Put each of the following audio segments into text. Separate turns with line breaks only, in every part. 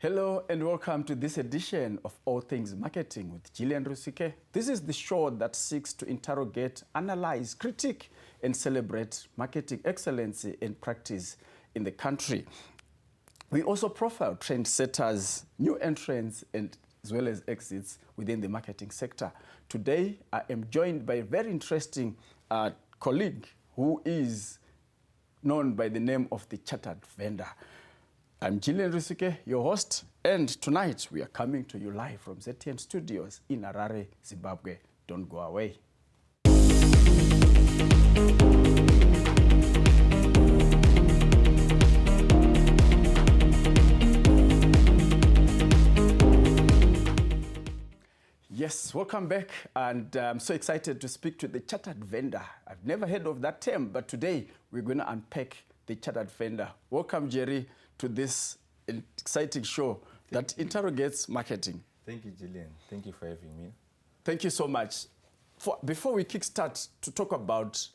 Hello and welcome to this edition of All Things Marketing with Gillian Rusike. This is the show that seeks to interrogate, analyze, critique, and celebrate marketing excellency and practice in the country. We also profile trendsetters, new entrants, and as well as exits within the marketing sector. Today, I am joined by a very interesting colleague who is known by the name of the Chartered Vendor. I'm Gillian Rusike, your host, and tonight we are coming to you live from ZTN Studios in Harare, Zimbabwe. Don't go away. Yes, welcome back, and I'm so excited to speak to the Chartered Vendor. I've never heard of that term, but today we're going to unpack the Chartered Vendor. Welcome, Jerry, to this exciting show that interrogates marketing.
Thank you, Gillian. Thank you for having me.
Thank you so much. Before we kickstart to talk about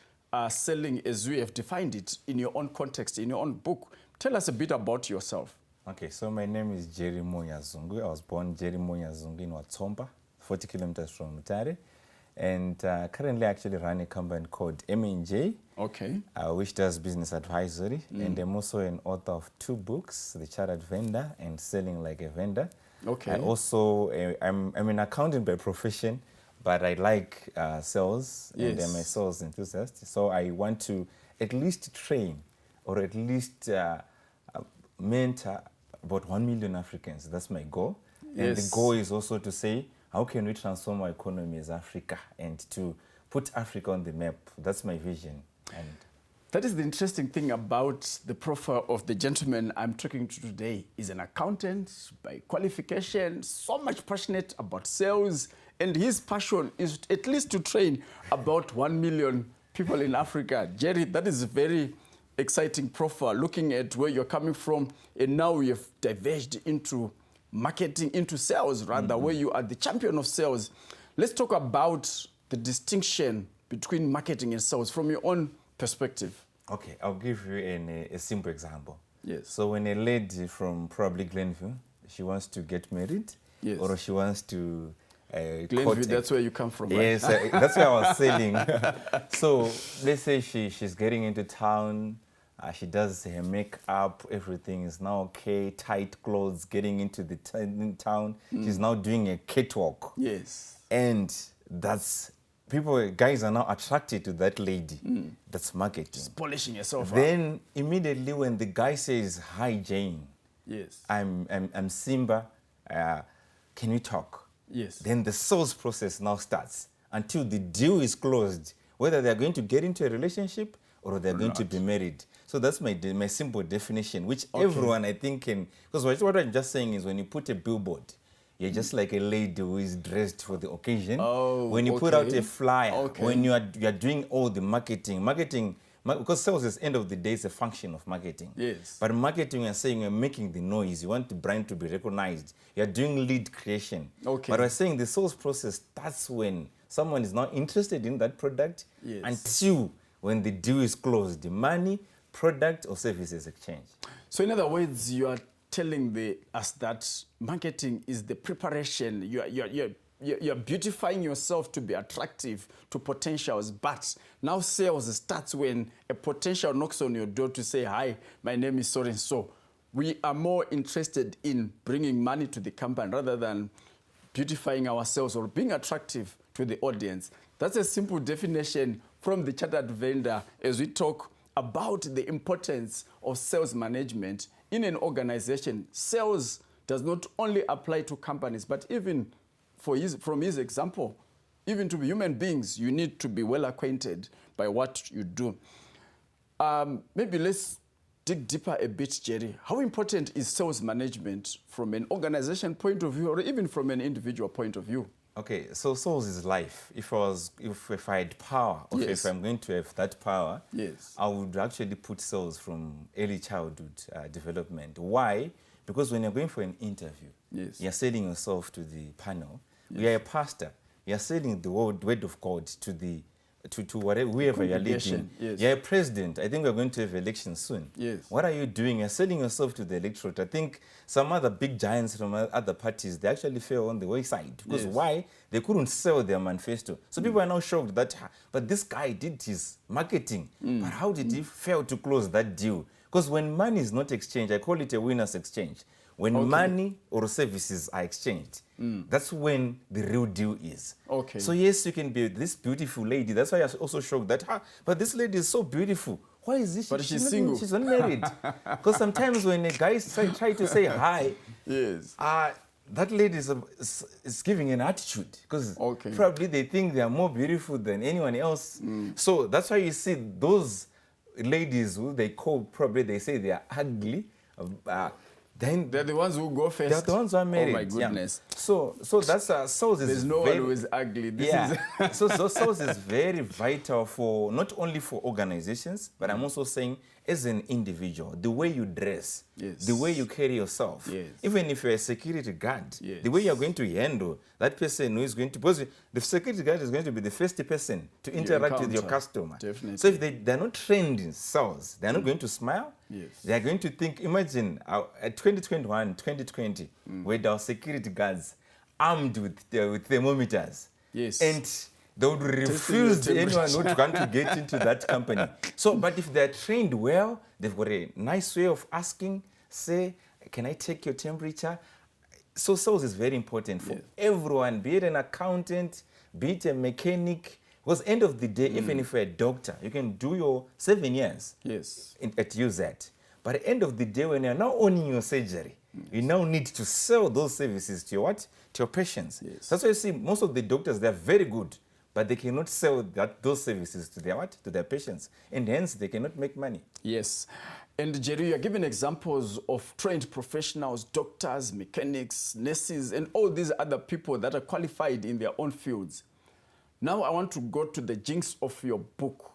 selling as we have defined it in your own context, in your own book, tell us a bit about yourself.
Okay, so my name is Nyazungu. I was born Nyazungu in Watsomba, 40 kilometers from Mutare. And currently I actually run a company called M&J,
okay,
which does business advisory. And I'm also an author of 2 books, The Chartered Vendor and Selling Like a Vendor.
Okay.
I also, I'm an accountant by profession, but I like sales,
Yes.
and I'm a sales enthusiast. So I want to at least train or at least mentor about 1 million Africans. That's my goal. And
Yes.
the goal is also to say, how can we transform our economy as Africa and to put Africa on the map? That's my vision. And
that is the interesting thing about the profile of the gentleman I'm talking to today. He's an accountant by qualification, so much passionate about sales, and his passion is at least to train about 1 million people in Africa. Jerry, that is a very exciting profile, looking at where you're coming from, and now you've diverged into marketing, into sales rather, where you are the champion of sales. Let's talk about the distinction between marketing and sales from your own perspective.
okay, I'll give you a simple example.
Yes.
So when a lady from probably Glenview, she wants to get married,
Yes.
or she wants to
Glenview, that's where you come from, right?
Yes, that's where I was selling. So let's say she's getting into town. She does her makeup, everything is now okay, tight clothes, getting into the town. She's now doing a catwalk.
Yes.
And that's, guys are now attracted to that lady. That's marketing.
Just polishing yourself up.
Then immediately when the guy says, "Hi, Jane,
Yes.
I'm Simba, can we talk?"
Yes.
Then the sales process now starts until the deal is closed, whether they're going to get into a relationship or they're going to be married. So that's my simple definition, which everyone I think can, because what I'm just saying is when you put a billboard, you're just like a lady who is dressed for the occasion.
Oh,
when you put out a flyer,
Okay.
when you're doing all the marketing, because sales at the end of the day is a function of marketing.
Yes.
But marketing, you're saying you're making the noise, you want the brand to be recognized, you're doing lead creation.
Okay.
But we're saying the sales process starts when someone is not interested in that product
Yes.
until when the deal is closed, the money, product or services exchange.
So in other words, you are telling us that marketing is the preparation. You're beautifying yourself to be attractive to potentials, but now sales starts when a potential knocks on your door to say, "Hi, my name is so and so." We are more interested in bringing money to the company rather than beautifying ourselves or being attractive to the audience. That's a simple definition from the Chartered Vendor as we talk about the importance of sales management in an organization. Sales does not only apply to companies, but even from his example, even to human beings, you need to be well acquainted by what you do. Maybe let's dig deeper a bit, Jerry. How important is sales management from an organization point of view or even from an individual point of view?
Okay, so sales is life. If I had power, or
Yes.
if I'm going to have that power,
Yes.
I would actually put sales from early childhood development. Why? Because when you're going for an interview,
Yes.
you're selling yourself to the panel. Yes. You're a pastor. You're selling the word of God to the to whatever, whoever you're leading.
Congregation, yes.
You're a president. I think we're going to have elections soon.
Yes.
What are you doing? You're selling yourself to the electorate. I think some other big giants from other parties, they actually fell on the wayside. Because
Yes.
why? They couldn't sell their manifesto. So people are now shocked that, but this guy did his marketing. But how did he fail to close that deal? Because when money is not exchanged, I call it a winner's exchange. When money or services are exchanged, that's when the real deal is.
Okay.
So yes, you can be this beautiful lady. That's why I was also shocked that, but this lady is so beautiful. Why is this?
But she's single.
She's unmarried. Because sometimes when a guy try to say hi,
Yes.
that lady is giving an attitude. Because probably they think they are more beautiful than anyone else. So that's why you see those ladies who they call, probably they say they are ugly. Then
They're the ones who go first.
they're the ones who are married.
Oh my goodness.
Yeah. So that's sales is
There's no
very,
one who is ugly. This
yeah.
is
so sales is very vital for not only for organizations, but I'm also saying as an individual, the way you dress,
Yes.
the way you carry yourself,
Yes.
even if you're a security guard,
Yes.
the way you're going to handle that person who is going to, because the security guard is going to be the first person to interact with your
encounter.
customer.
Definitely.
So if they're not trained in sales, they're not going to smile.
Yes.
They're going to think, imagine at 2021, 2020, where our security guards armed with thermometers.
Yes.
And they would refuse
your
anyone who would want to get into that company. So, but if they're trained well, they've got a nice way of asking, say, can I take your temperature? So sales is very important for everyone, be it an accountant, be it a mechanic. Because end of the day, even if you're a doctor, you can do your 7 years
yes.
at UZ. But at the end of the day, when you're now owning your surgery, you now need to sell those services to your what? To your patients.
Yes.
That's why you see most of the doctors, they're very good, but they cannot sell those services to their what? To their patients. And hence, they cannot make money.
Yes. And Jerry, you are giving examples of trained professionals, doctors, mechanics, nurses, and all these other people that are qualified in their own fields. Now I want to go to the jinx of your book,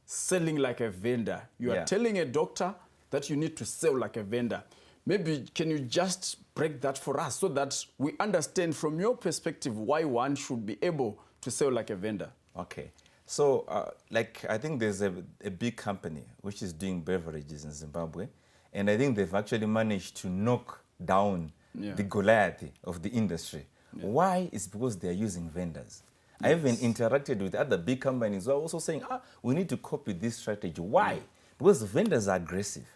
Selling Like a Vendor. You are telling a doctor that you need to sell like a vendor. Maybe can you just break that for us so that we understand from your perspective why one should be able to sell like a vendor?
Okay. So, like, I think there's a big company which is doing beverages in Zimbabwe, and I think they've actually managed to knock down the Goliath of the industry. Why? It's because they're using vendors. I even interacted with other big companies who are also saying, we need to copy this strategy. Why? Because vendors are aggressive.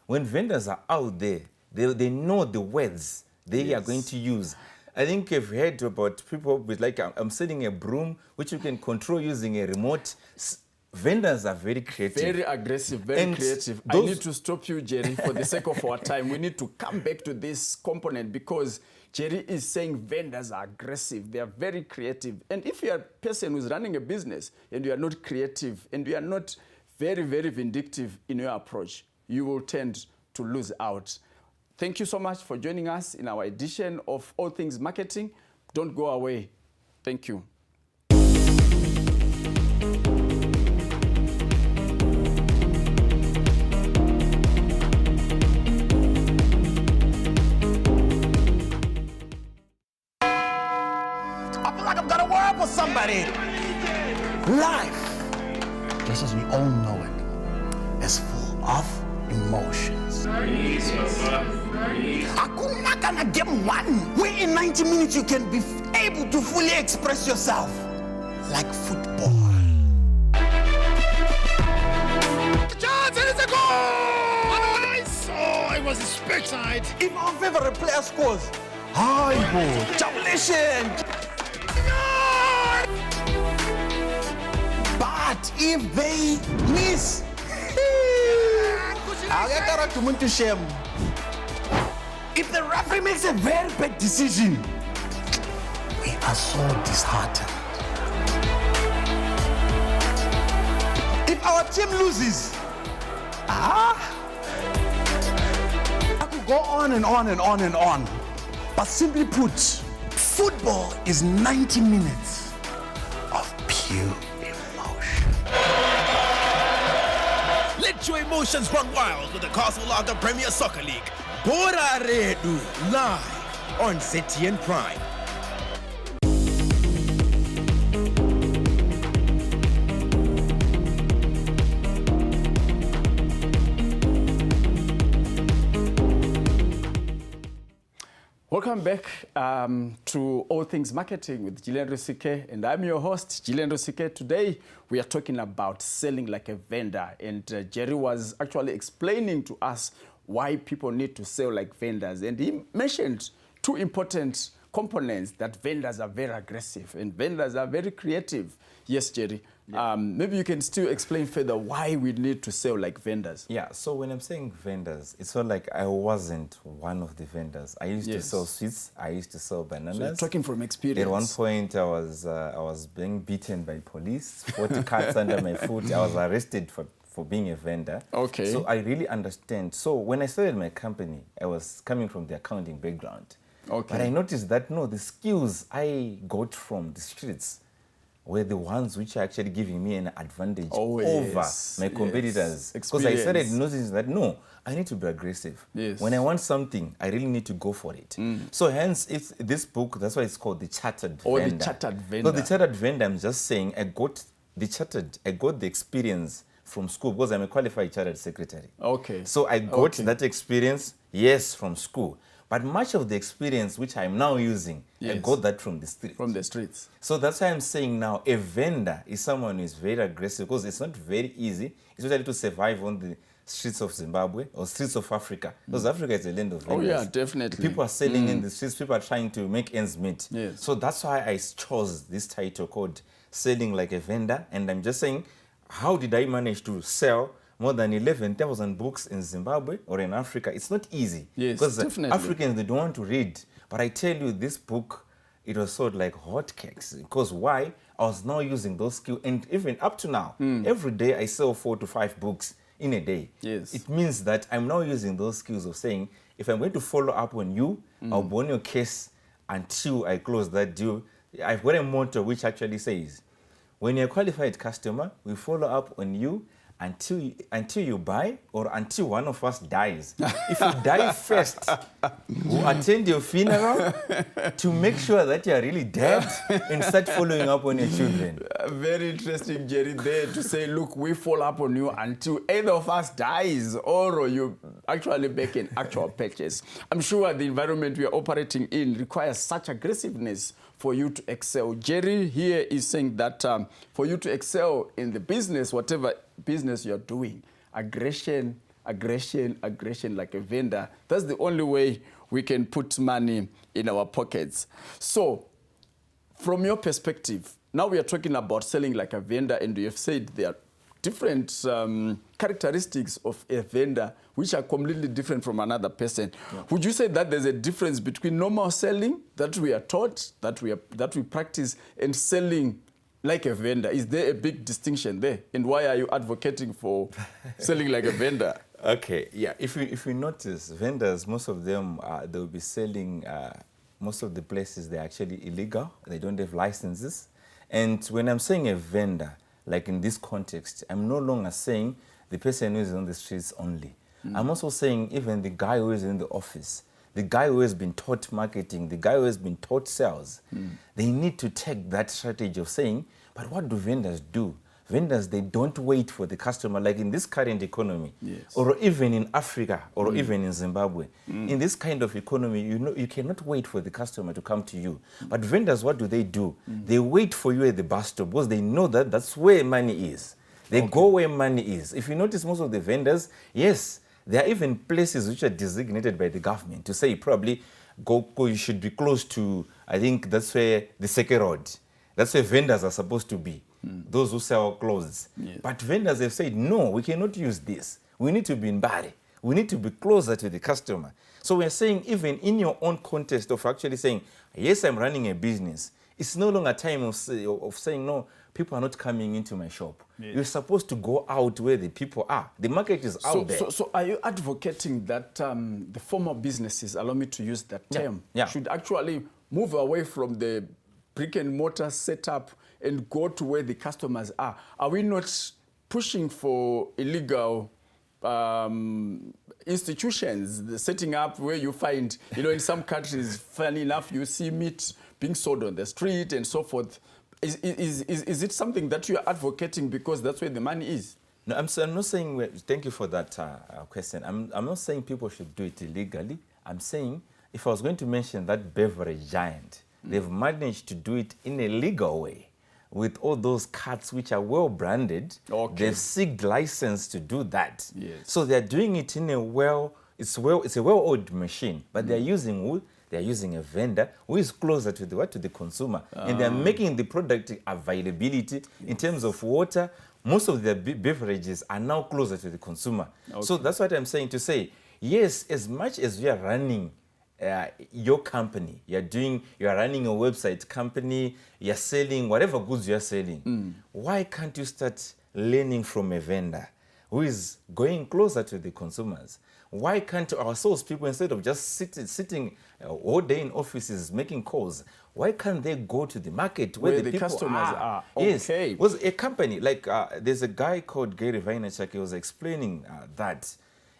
When vendors are out there, they know the words they are going to use. I think you've heard about people with, like, I'm selling a broom, which you can control using a remote. Vendors are very creative.
Very aggressive, very creative. I need to stop you, Jerry, for the sake of our time. We need to come back to this component because Jerry is saying vendors are aggressive. They are very creative. And if you are a person who's running a business and you are not creative and you are not very, very vindictive in your approach, you will tend to lose out. Thank you so much for joining us in our edition of All Things Marketing. Don't go away. Thank you.
Somebody. Life, just as we all know it, is full of emotions. Hakuna kana game one, where in 90 minutes you can be able to fully express yourself like football.
Chance, and it's a goal! Nice! Oh, it was a speckside.
If our favorite player scores, hi, boy, jubilation! But if they miss, if the referee makes a very bad decision, we are so disheartened. If our team loses, I could go on and on and on and on. But simply put, football is 90 minutes of pure emotion.
Let your emotions run wild with the Castle of the Premier Soccer League. Bora Redu, live on ZTNPRIME.
Welcome back to All Things Marketing with Gillian Rusike, and I'm your host, Gillian Rusike. Today, we are talking about selling like a vendor, and Jerry was actually explaining to us why people need to sell like vendors, and he mentioned two important components, that vendors are very aggressive and vendors are very creative. Yes, Jerry. Yeah. Maybe you can still explain further why we need to sell like vendors.
Yeah, so when I'm saying vendors, it's not like I wasn't one of the vendors. I used to sell sweets, I used to sell bananas.
So you're talking from experience.
At one point, I was being beaten by police, 40 cats under my foot. I was arrested for being a vendor.
Okay.
So I really understand. So when I started my company, I was coming from the accounting background.
Okay.
But I noticed that, no, the skills I got from the streets were the ones which are actually giving me an advantage over my competitors. Because I started noticing that, no, I need to be aggressive.
Yes.
When I want something, I really need to go for it. So hence, it's this book, that's why it's called The Chartered Vendor.
The Chartered Vendor.
So the Chartered Vendor, I'm just saying, I got the experience from school because I'm a qualified chartered secretary.
Okay.
So I got that experience, yes, from school. But much of the experience which I'm now using, I got that from the street.
From the streets.
So that's why I'm saying now a vendor is someone who is very aggressive, because it's not very easy, especially to survive on the streets of Zimbabwe or streets of Africa. Because Africa is a land of vendors.
Oh yeah, definitely.
People are selling in the streets, people are trying to make ends meet.
Yes.
So that's why I chose this title called Selling Like a Vendor. And I'm just saying, how did I manage to sell more than 11,000 books in Zimbabwe or in Africa? It's not easy.
Yes,
because
definitely.
Africans, they don't want to read. But I tell you, this book, it was sold like hotcakes. Because why? I was now using those skills. And even up to now, every day I sell 4 to 5 books in a day.
Yes.
It means that I'm now using those skills of saying, if I'm going to follow up on you, I'll be on your case until I close that deal. I've got a motto which actually says, when you're a qualified customer, we follow up on you until you buy, or until one of us dies. If you die first, we'll attend your funeral to make sure that you're really dead and start following up on your children.
Very interesting, Jerry, there to say, look, we follow up on you until either of us dies or you actually make an actual purchase. I'm sure the environment we are operating in requires such aggressiveness for you to excel. Jerry here is saying that for you to excel in the business, whatever business you're doing, aggression like a vendor, that's the only way we can put money in our pockets. So from your perspective, now we are talking about selling like a vendor, and you have said there are different characteristics of a vendor which are completely different from another person. Yeah. Would you say that there's a difference between normal selling that we are taught, that we practice, and selling like a vendor? Is there a big distinction there? And why are you advocating for selling like a vendor?
Okay, yeah. If we notice, vendors, most of them, they'll be selling, most of the places, they're actually illegal. They don't have licenses. And when I'm saying a vendor, like in this context, I'm no longer saying the person who is on the streets only. I'm also saying even the guy who is in the office, the guy who has been taught marketing, the guy who has been taught sales, they need to take that strategy of saying, but what do vendors do? Vendors, they don't wait for the customer, like in this current economy, or even in Africa, or even in Zimbabwe. In this kind of economy, you cannot wait for the customer to come to you. But vendors, what do? They wait for you at the bus stop because they know that that's where money is. They go where money is. If you notice, most of the vendors, yes, there are even places which are designated by the government to say probably you should be close to, I think that's where the Seke Road, that's where vendors are supposed to be. Those who sell clothes. Yes. But vendors have said, no, we cannot use this. We need to be in Bari. We need to be closer to the customer. So we're saying, even in your own context of actually saying, yes, I'm running a business, it's no longer time of saying, no, people are not coming into my shop. Yes. You're supposed to go out where the people are. The market is out there.
So are you advocating that the formal businesses, allow me to use that term, should actually move away from the brick and mortar setup and go to where the customers are? Are we not pushing for illegal institutions, setting up where you find, in some countries, funny enough, you see meat being sold on the street and so forth? Is it something that you are advocating because that's where the money is?
No, I'm not saying, thank you for that question. I'm not saying people should do it illegally. I'm saying if I was going to mention that beverage giant, they've managed to do it in a legal way with all those carts which are well branded.
Okay.
They've seeked license to do that.
Yes.
So they're doing it in a it's a well-oiled machine, but they're using who? They're using a vendor who is closer to the consumer, and they're making the product availability in terms of water. Most of the beverages are now closer to the consumer.
Okay.
So that's what I'm saying to say. Yes, as much as you are running your company, you are running a website company, you're selling whatever goods you're selling. Why can't you start learning from a vendor who is going closer to the consumers? Why can't our salespeople, instead of just sitting all day in offices making calls, why can't they go to the market where the people
customers are?
Yes.
Okay.
Was a company like there's a guy called Gillian Rusike. He was explaining that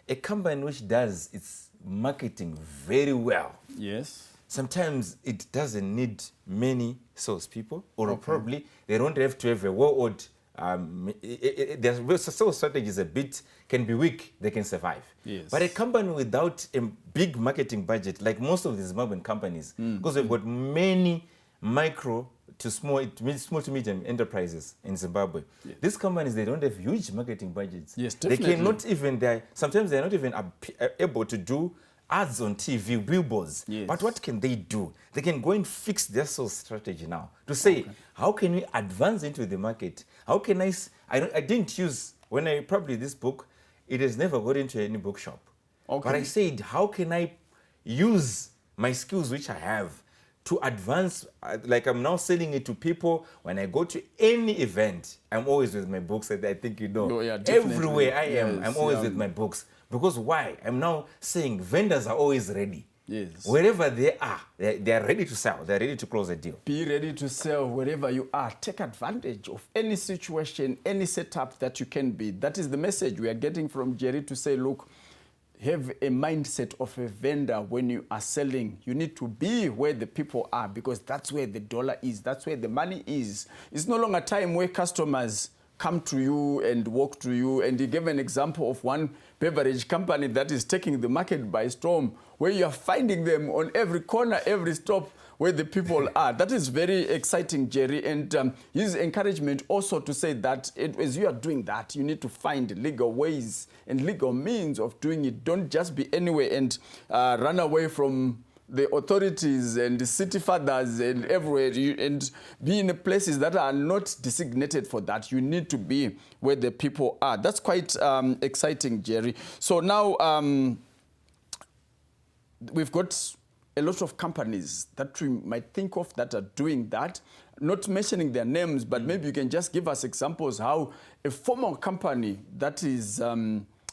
a company which does its marketing very well.
Yes.
Sometimes it doesn't need many salespeople, or probably they don't have to have a well-oiled. Their sales strategy is can be weak, they can survive.
Yes.
But a company without a big marketing budget, like most of the Zimbabwean companies, because we've got many micro to small to medium enterprises in Zimbabwe.
Yes.
These companies, they don't have huge marketing budgets.
Yes,
They
definitely.
cannot even, sometimes they're not even able to do ads on TV, billboards.
Yes.
But what can they do? They can go and fix their sales strategy now to say, how can we advance into the market? How can I didn't use, this book, it has never got into any bookshop.
Okay.
But I said, how can I use my skills which I have to advance? Like I'm now selling it to people. When I go to any event, I'm always with my books. I think you know.
Oh, yeah, definitely.
Everywhere I am,
Yes,
I'm always with my books. Because why? I'm now saying vendors are always ready.
Yes.
Wherever they are, they are ready to sell. They're ready to close a deal.
Be ready to sell wherever you are. Take advantage of any situation, any setup that you can be. That is the message we are getting from Jerry to say, look, have a mindset of a vendor when you are selling. You need to be where the people are, because that's where the dollar is. That's where the money is. It's no longer a time where customers come to you and walk to you. And he gave an example of one beverage company that is taking the market by storm, where you are finding them on every corner, every stop where the people are. That is very exciting, Jerry. And his encouragement also to say that as you are doing that, you need to find legal ways and legal means of doing it. Don't just be anywhere and run away from the authorities and the city fathers and everywhere, and be in places that are not designated for that. You need to be where the people are. That's quite exciting, Jerry. So now we've got a lot of companies that we might think of that are doing that, not mentioning their names, but maybe you can just give us examples how a formal company that is,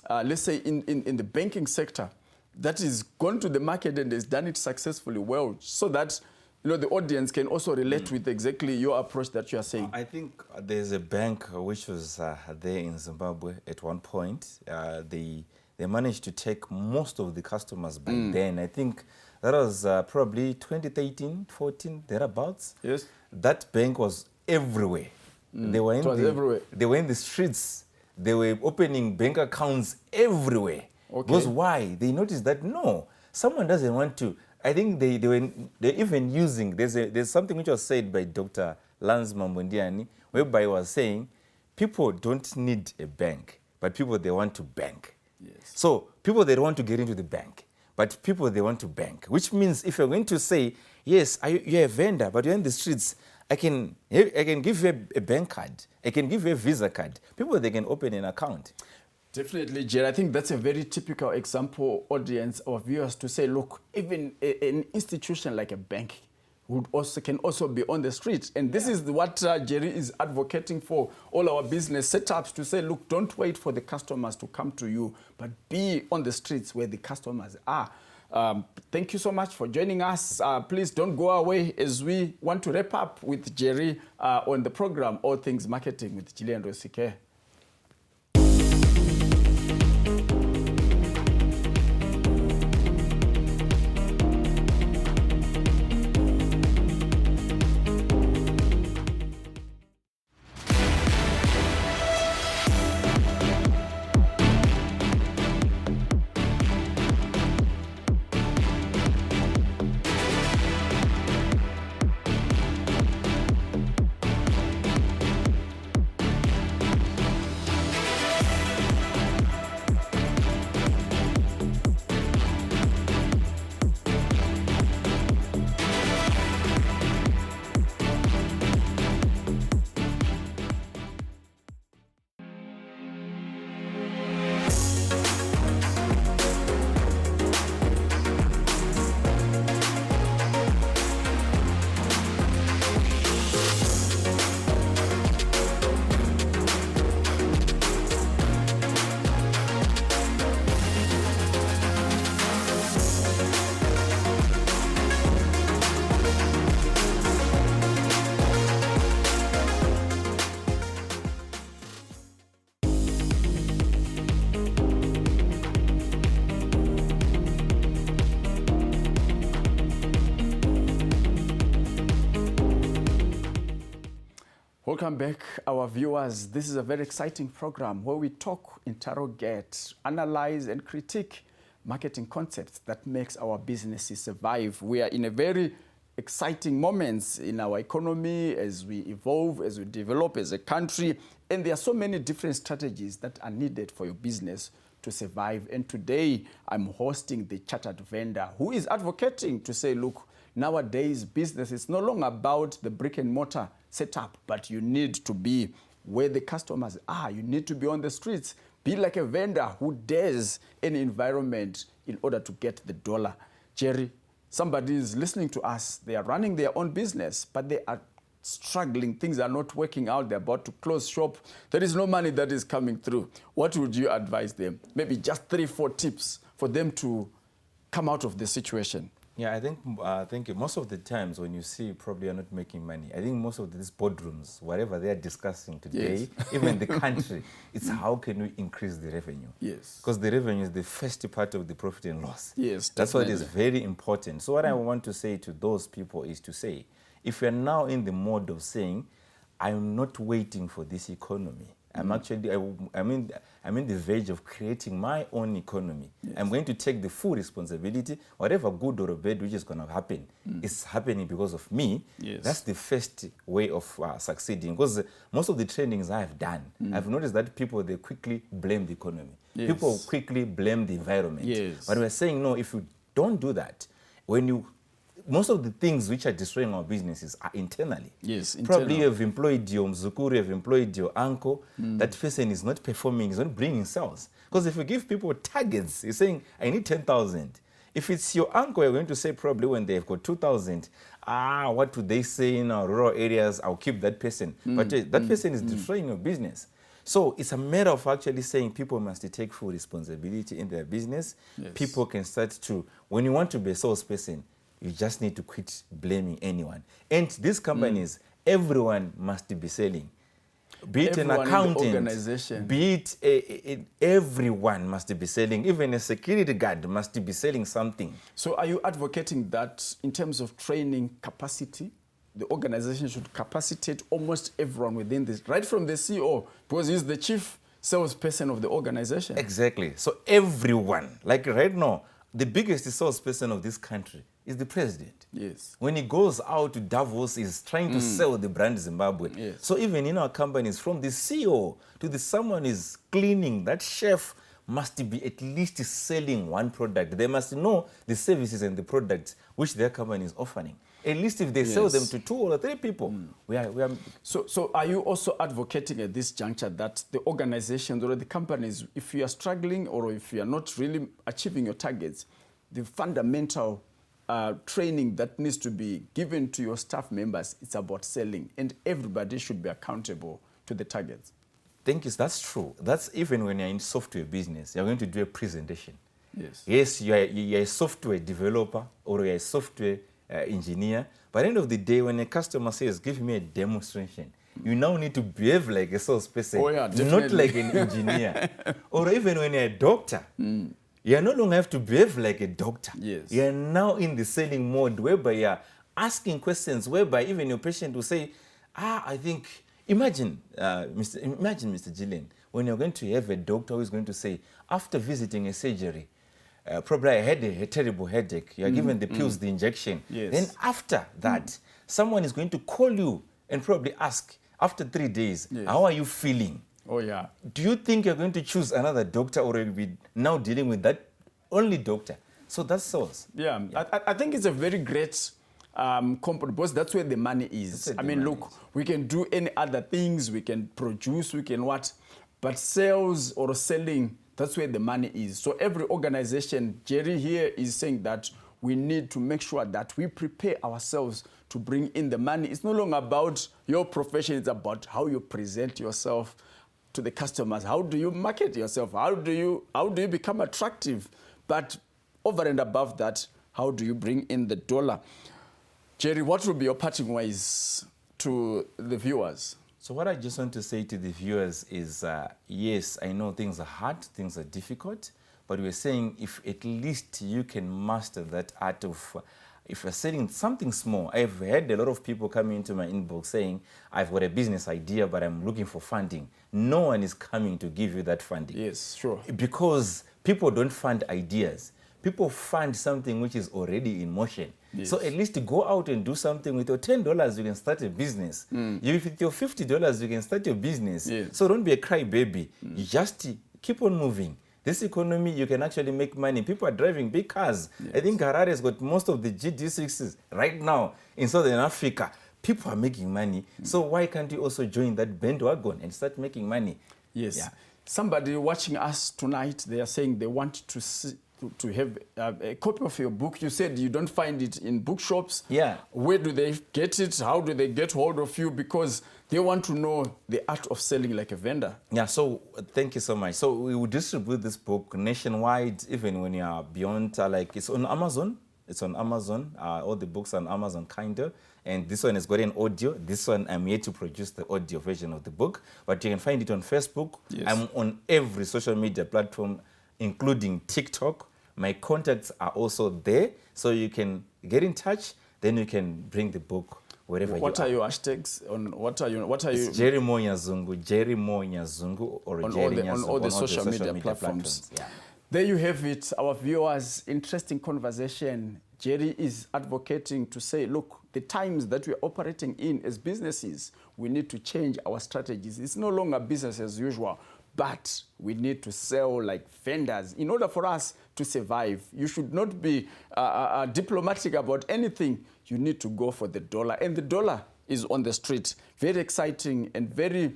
let's say, in the banking sector, that is gone to the market and has done it successfully well, so that the audience can also relate with exactly your approach that you are saying.
I think there's a bank which was there in Zimbabwe at one point. They managed to take most of the customers by then. I think that was probably 2013, 14, thereabouts.
Yes.
That bank was everywhere. They were
everywhere.
They were in the streets. They were opening bank accounts everywhere.
Okay.
Because why? They noticed that no, someone doesn't want to. I think they're even using, there's something which was said by Dr. Lance Mambondiani, whereby he was saying people don't need a bank, but people, they want to bank.
Yes.
So people, they don't want to get into the bank, but people, they want to bank, which means if you're going to say, yes, you're a vendor, but you're in the streets, I can give you a bank card, I can give you a Visa card. People, they can open an account.
Definitely, Jerry. I think that's a very typical example, audience or viewers, to say, look, even an institution like a bank can also be on the street. And this is what Jerry is advocating for all our business setups, to say, look, don't wait for the customers to come to you, but be on the streets where the customers are. Thank you so much for joining us. Please don't go away as we want to wrap up with Jerry on the program, All Things Marketing with Gillian Rusike. Welcome back, our viewers. This is a very exciting program where we talk, interrogate, analyze, and critique marketing concepts that makes our businesses survive. We are in a very exciting moments in our economy as we evolve, as we develop as a country, and there are so many different strategies that are needed for your business to survive. And today, I'm hosting the chartered vendor who is advocating to say, look, nowadays, business is no longer about the brick and mortar setup, but you need to be where the customers are. You need to be on the streets. Be like a vendor who dares any environment in order to get the dollar. Jerry, somebody is listening to us. They are running their own business, but they are struggling. Things are not working out. They're about to close shop. There is no money that is coming through. What would you advise them? Maybe just 3-4 tips for them to come out of the situation.
Yeah, I think most of the times when you see probably you're not making money, I think most of these boardrooms, whatever they are discussing today, yes. Even the country, it's how can we increase the revenue?
Yes.
Because the revenue is the first part of the profit and loss.
Yes,
that's
definitely.
what is very important. So what I want to say to those people is to say, if you're now in the mode of saying, I'm not waiting for this economy, I'm actually, I'm in the verge of creating my own economy. Yes. I'm going to take the full responsibility. Whatever good or bad which is going to happen, it's happening because of me.
Yes.
That's the first way of succeeding. Because most of the trainings I have done, I've noticed that people, they quickly blame the economy. Yes. People quickly blame the environment.
Yes.
But we're saying, no, if you don't do that, most of the things which are destroying our businesses are internally.
Yes,
Probably you have employed your mzukuru, you have employed your uncle. That person is not performing, is not bringing sales. Because if you give people targets, you're saying, I need 10,000. If it's your uncle, you're going to say probably when they've got 2,000, what do they say in our rural areas? I'll keep that person. But that person is destroying your business. So it's a matter of actually saying people must take full responsibility in their business. Yes. People can start to, when you want to be a salesperson, you just need to quit blaming anyone. And these companies, everyone must be selling. Be it
everyone
an accountant,
in the organization.
Be it everyone must be selling. Even a security guard must be selling something.
So are you advocating that in terms of training capacity, the organization should capacitate almost everyone within this, right from the CEO, because he's the chief salesperson of the organization?
Exactly. So everyone, like right now, the biggest salesperson of this country is the president.
Yes.
When he goes out to Davos, he's trying to sell the brand Zimbabwe.
Yes.
So even in our companies, from the CEO to the someone is cleaning, that chef must be at least selling one product. They must know the services and the products which their company is offering. At least if they sell them to 2 or 3 people. We are.
So are you also advocating at this juncture that the organizations or the companies, if you are struggling or if you are not really achieving your targets, the fundamental training that needs to be given to your staff members, it's about selling, and everybody should be accountable to the targets?
Thank you. That's true. That's even when you're in software business, you're going to do a presentation.
Yes.
Yes, you're a software developer or you're a software engineer. But at the end of the day, when a customer says, give me a demonstration, you now need to behave like a salesperson, not like an engineer. Or even when you're a doctor, you no longer have to behave like a doctor.
Yes.
You're now in the selling mode whereby you're asking questions, whereby even your patient will say, I think, imagine, Mr. Gillian, when you're going to have a doctor who is going to say, after visiting a surgery, probably I had a terrible headache. You're given the pills, the injection.
Yes.
Then after that, someone is going to call you and probably ask, after 3 days, how are you feeling?
Oh, yeah.
Do you think you're going to choose another doctor or you'll be now dealing with that only doctor? So that's sales.
Yeah. I think it's a very great component because that's where the money is. I mean, look, we can do any other things. We can produce, we can what? But sales or selling, that's where the money is. So every organization, Jerry here is saying that we need to make sure that we prepare ourselves to bring in the money. It's no longer about your profession. It's about how you present yourself to the customers. How do you market yourself? How do you become attractive? But over and above that, how do you bring in the dollar? Jerry, what will be your parting ways to the viewers?
So what I just want to say to the viewers is, yes, I know things are hard, things are difficult, but we're saying if at least you can master that art of if you're selling something small, I've had a lot of people coming into my inbox saying, I've got a business idea, but I'm looking for funding. No one is coming to give you that funding.
Yes, sure.
Because people don't fund ideas. People fund something which is already in motion.
Yes.
So at least go out and do something. With your $10, you can start a business. With your $50, you can start your business.
Yes.
So don't be a crybaby. You just keep on moving. This economy, you can actually make money. People are driving big cars.
Yes.
I think Harare has got most of the GD6s right now in Southern Africa. People are making money. So why can't you also join that bandwagon and start making money?
Yes.
Yeah.
Somebody watching us tonight, they are saying they want to see, to have a copy of your book. You said you don't find it in bookshops.
Yeah.
Where do they get it? How do they get hold of you? Because they want to know the art of selling like a vendor.
Yeah, so thank you so much. So we will distribute this book nationwide, even when you are beyond, like it's on Amazon. It's on Amazon. All the books are on Amazon, kinda. And this one has got an audio. This one, I'm here to produce the audio version of the book. But you can find it on Facebook.
Yes.
I'm on every social media platform, including TikTok. My contacts are also there. So you can get in touch. Then you can bring the book wherever
What
you
are your hashtags? What are you?
It's Jerry Mo Nyazungu, or
on
Jerry
on
Nyazungu
all the social media platforms.
Yeah.
There you have it, our viewers. Interesting conversation. Jerry is advocating to say, look, the times that we're operating in as businesses, we need to change our strategies. It's no longer business as usual, but we need to sell like vendors in order for us to survive. You should not be diplomatic about anything. You need to go for the dollar, and the dollar is on the street. Very exciting and very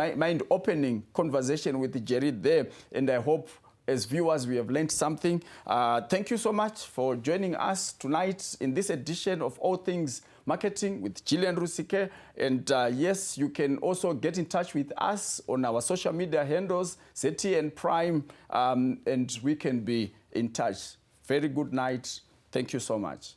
mind-opening conversation with Jerry there, and I hope as viewers we have learned something. Thank you so much for joining us tonight in this edition of All Things Marketing with Gillian Rusike. And yes, you can also get in touch with us on our social media handles, ZTNPRIME, and we can be in touch. Very good night. Thank you so much.